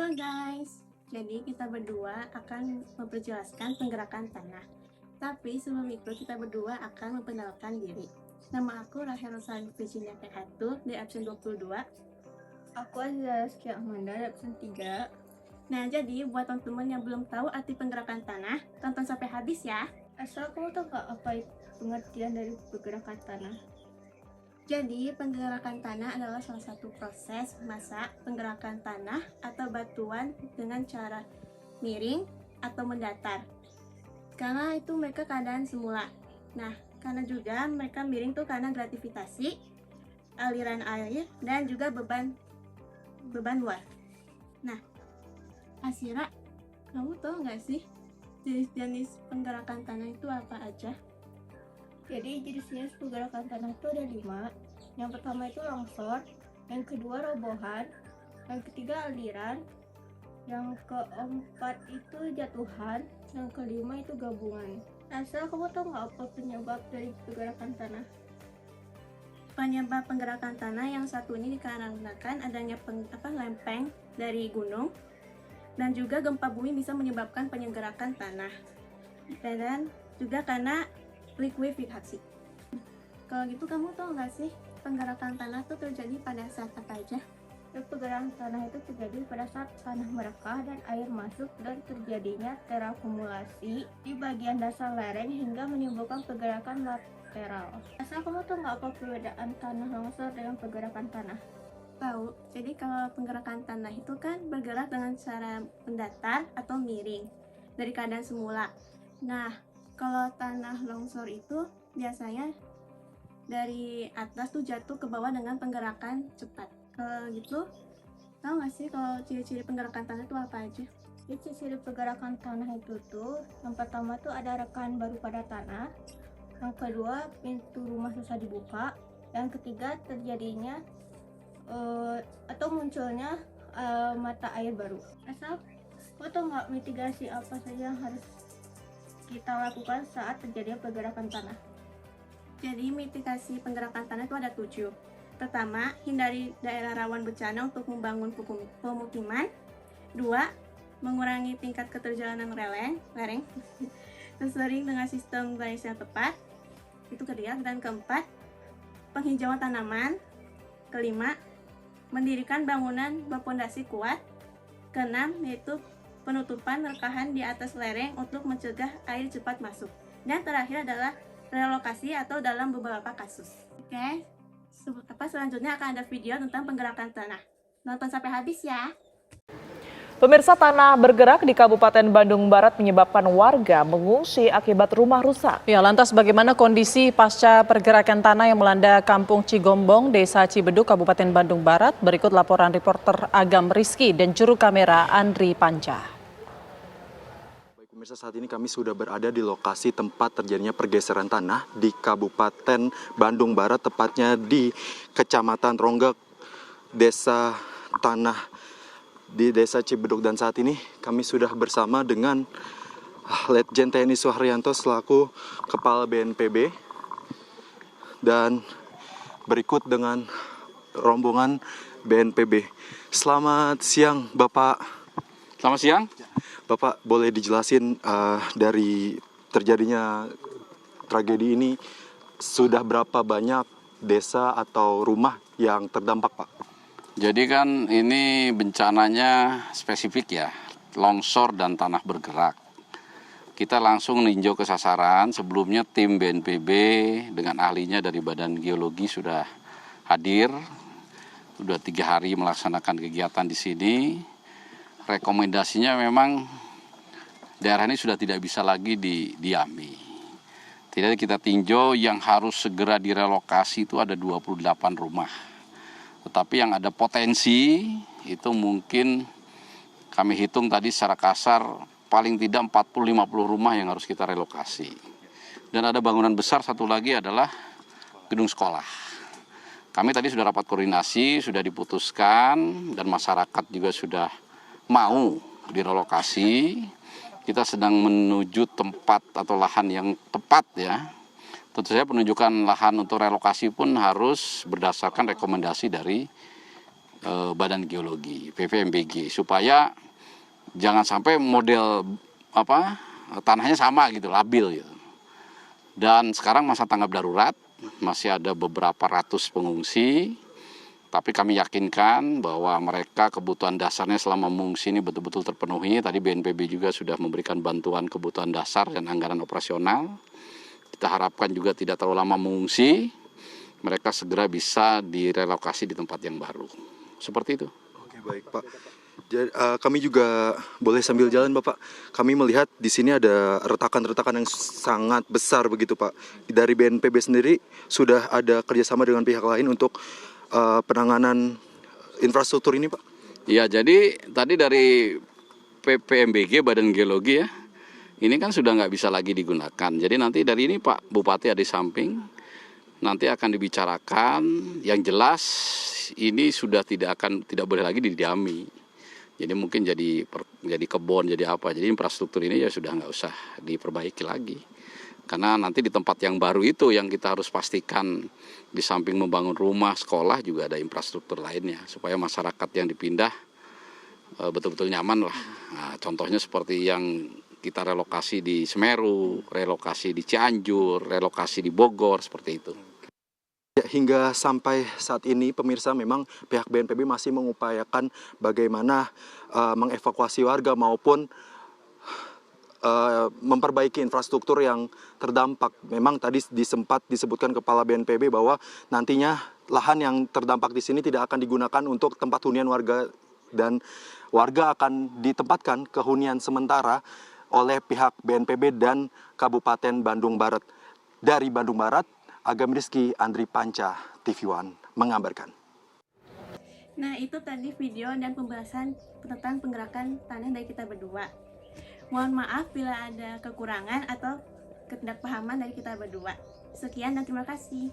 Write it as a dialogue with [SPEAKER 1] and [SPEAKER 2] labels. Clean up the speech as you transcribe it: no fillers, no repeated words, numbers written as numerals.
[SPEAKER 1] Halo guys, jadi kita berdua akan memperjelaskan penggerakan tanah. Tapi sebelum itu kita berdua akan memperkenalkan diri. Nama aku Rahel Rosali Virginia Kehatu di absen 22.
[SPEAKER 2] Aku Aziza Rizky Ahmanda, absen 3.
[SPEAKER 1] Nah, jadi buat teman-teman yang belum tahu arti penggerakan tanah, tonton sampai habis ya.
[SPEAKER 2] Asal kamu tahu nggak apa itu pengertian dari pergerakan tanah?
[SPEAKER 1] Jadi, penggerakan tanah adalah salah satu proses masak penggerakan tanah atau batuan dengan cara miring atau mendatar. Karena itu mereka keadaan semula. Nah, karena juga mereka miring tuh karena gravitasi, aliran air, dan juga beban luar. Nah, Asira, kamu tahu nggak sih jenis-jenis penggerakan tanah itu apa aja?
[SPEAKER 2] Jadi jenis-jenis pergerakan tanah itu ada 5. Yang pertama itu longsor, yang kedua robohan, yang ketiga aliran, yang keempat itu jatuhan, yang kelima itu gabungan. Asal kamu tahu nggak apa penyebab dari pergerakan tanah?
[SPEAKER 1] Penyebab penggerakan tanah yang satu ini dikarenakan adanya lempeng dari gunung, dan juga gempa bumi bisa menyebabkan penggerakan tanah, dan juga karena likuifaksi. Kalau gitu kamu tahu nggak sih penggerakan tanah itu terjadi pada saat apa aja?
[SPEAKER 2] Pergerakan tanah itu terjadi pada saat tanah merekah dan air masuk dan terjadinya terakumulasi di bagian dasar lereng hingga menimbulkan pergerakan lateral. Asal kamu tahu nggak apa perbedaan tanah longsor dengan pergerakan tanah?
[SPEAKER 1] Tahu. Jadi kalau penggerakan tanah itu kan bergerak dengan cara mendatar atau miring dari keadaan semula. Nah, kalau tanah longsor itu biasanya dari atas tuh jatuh ke bawah dengan penggerakan cepat. Kalau gitu, tahu nggak sih kalau ciri-ciri penggerakan tanah itu apa aja?
[SPEAKER 2] Jadi ciri pergerakan tanah itu tuh, yang pertama tuh ada rekahan baru pada tanah, yang kedua pintu rumah susah dibuka, yang ketiga terjadinya atau munculnya mata air baru. Asal kamu tahu nggak mitigasi apa saja yang harus kita lakukan saat terjadinya pergerakan tanah?
[SPEAKER 1] Jadi mitigasi penggerakan tanah itu ada 7. Pertama, hindari daerah rawan bencana untuk membangun pemukiman. 2, mengurangi tingkat keterjalanan lereng sering dengan sistem drainase yang tepat. Itu kedua. Dan keempat, penghijauan tanaman. Kelima, mendirikan bangunan berpondasi kuat. Keenam, yaitu penutupan rekahan di atas lereng untuk mencegah air cepat masuk. Dan terakhir adalah relokasi atau dalam beberapa kasus. Oke, selanjutnya akan ada video tentang penggerakan tanah. Nonton sampai habis ya.
[SPEAKER 3] Pemirsa, tanah bergerak di Kabupaten Bandung Barat menyebabkan warga mengungsi akibat rumah rusak.
[SPEAKER 4] Ya, lantas bagaimana kondisi pasca pergerakan tanah yang melanda Kampung Cigombong, Desa Cibeduk, Kabupaten Bandung Barat? Berikut laporan reporter Agam Rizky dan juru kamera Andri Panca.
[SPEAKER 5] Baik pemirsa, saat ini kami sudah berada di lokasi tempat terjadinya pergeseran tanah di Kabupaten Bandung Barat, tepatnya di Kecamatan Ronggak, Desa Cibeduk, dan saat ini kami sudah bersama dengan Letjen TNI Suharyanto selaku Kepala BNPB, dan berikut dengan rombongan BNPB. Selamat siang Bapak.
[SPEAKER 6] Selamat siang.
[SPEAKER 5] Bapak, boleh dijelasin dari terjadinya tragedi ini sudah berapa banyak desa atau rumah yang terdampak, Pak?
[SPEAKER 6] Jadi kan ini bencananya spesifik ya, longsor dan tanah bergerak. Kita langsung ninjau ke sasaran. Sebelumnya tim BNPB dengan ahlinya dari Badan Geologi sudah hadir. Sudah 3 hari melaksanakan kegiatan di sini. Rekomendasinya memang daerah ini sudah tidak bisa lagi didiami. Tidak, kita tinjau yang harus segera direlokasi itu ada 28 rumah. Tetapi yang ada potensi itu mungkin kami hitung tadi secara kasar paling tidak 40-50 rumah yang harus kita relokasi. Dan ada bangunan besar satu lagi adalah gedung sekolah. Kami tadi sudah rapat koordinasi, sudah diputuskan dan masyarakat juga sudah mau direlokasi. Kita sedang menuju tempat atau lahan yang tepat ya. Tentu saja penunjukan lahan untuk relokasi pun harus berdasarkan rekomendasi dari Badan Geologi, PVMBG, supaya jangan sampai model tanahnya sama gitu, labil gitu. Dan sekarang masa tanggap darurat, masih ada beberapa ratus pengungsi, tapi kami yakinkan bahwa mereka kebutuhan dasarnya selama mengungsi ini betul-betul terpenuhi. Tadi BNPB juga sudah memberikan bantuan kebutuhan dasar dan anggaran operasional. Kita harapkan juga tidak terlalu lama mengungsi, mereka segera bisa direlokasi di tempat yang baru. Seperti itu.
[SPEAKER 5] Oke, baik Pak. Jadi, kami juga boleh sambil jalan Bapak. Kami melihat di sini ada retakan-retakan yang sangat besar begitu Pak. Dari BNPB sendiri sudah ada kerjasama dengan pihak lain untuk penanganan infrastruktur ini Pak?
[SPEAKER 6] Ya, jadi tadi dari PVMBG, Badan Geologi ya, ini kan sudah nggak bisa lagi digunakan. Jadi nanti dari ini Pak Bupati ada di samping, nanti akan dibicarakan. Yang jelas ini sudah tidak boleh lagi didiami. Jadi mungkin jadi kebun, jadi apa. Jadi infrastruktur ini ya sudah nggak usah diperbaiki lagi. Karena nanti di tempat yang baru itu yang kita harus pastikan, di samping membangun rumah, sekolah, juga ada infrastruktur lainnya. Supaya masyarakat yang dipindah betul-betul nyaman lah. Nah, contohnya seperti yang kita relokasi di Semeru, relokasi di Cianjur, relokasi di Bogor, seperti itu.
[SPEAKER 5] Ya, hingga sampai saat ini pemirsa memang pihak BNPB masih mengupayakan bagaimana mengevakuasi warga maupun memperbaiki infrastruktur yang terdampak. Memang tadi sempat disebutkan Kepala BNPB bahwa nantinya lahan yang terdampak di sini tidak akan digunakan untuk tempat hunian warga dan warga akan ditempatkan ke hunian sementara oleh pihak BNPB dan Kabupaten Bandung Barat. Dari Bandung Barat, Agam Rizky, Andri Panca, TV One mengabarkan.
[SPEAKER 1] Nah, itu tadi video dan pembahasan tentang penggerakan tanah dari kita berdua. Mohon maaf bila ada kekurangan atau ketidakpahaman dari kita berdua. Sekian dan terima kasih.